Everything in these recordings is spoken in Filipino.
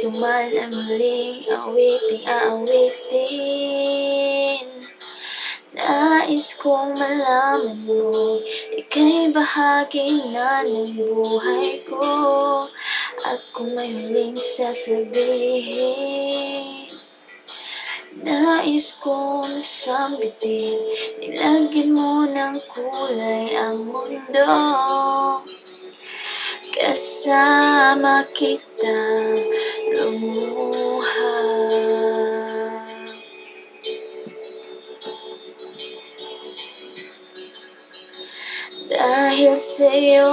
Ito man ang huling awiting aawitin. Nais kong malaman mo, ika'y bahagi na ng buhay ko. At kung may huling sasabihin, nais kong sambitin, nilagyan mo ng kulay ang mundo. Kasama kitang lumuha. Dahil sa'yo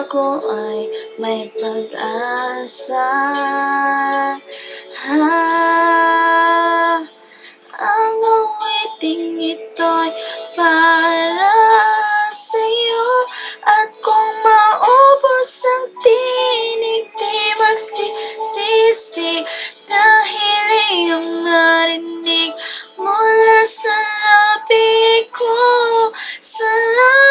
ako ay may pag-asa. Ang awiting ito'y para sa'yo. At kung maubos ang tinig, di magsisisi. Dahil iyong narinig mula sa labi ko. Salamat,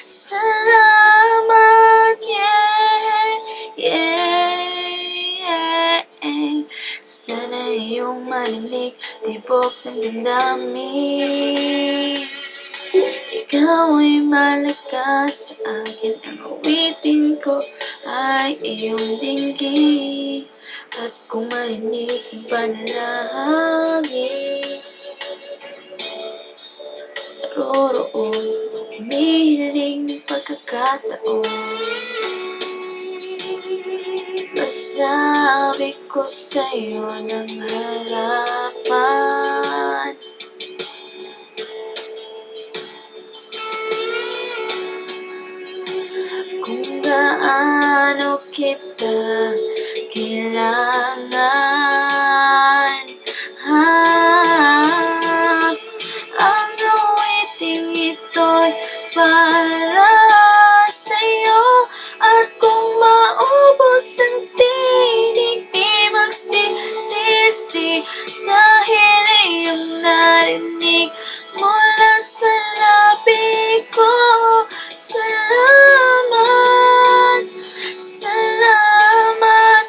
salamat, yeah, yeah. Sana iyong marinig, tibok ng damdamin. Ikaw ay malakas sa akin, ang awitin ko ay iyong dinggin. At kung marinig ang panalangin, naroroon, humihiling ng pagkakataon. Masabi ko sa'yo ng harapan, kung gaano kita kailangan. Ang awiting ito'y para sa'yo. At kung maubos ang tinig, di magsisisi. Dahil iyong narinig mula sa labi ko. Salamat, salamat,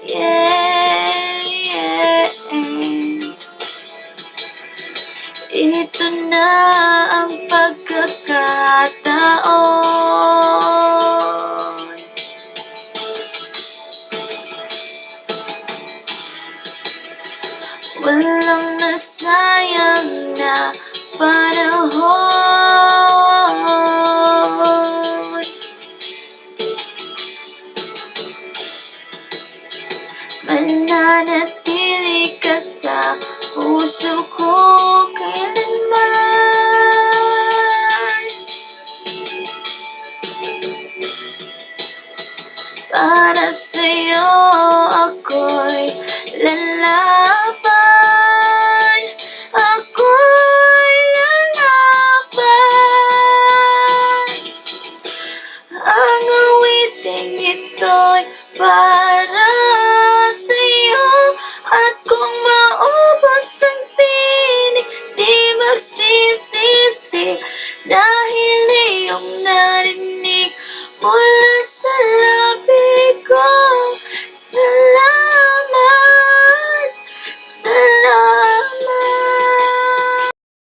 yeah, yeah. Ito na ang pagkakataon. Walang nasayang na panahon. Mananatili ka sa puso ko.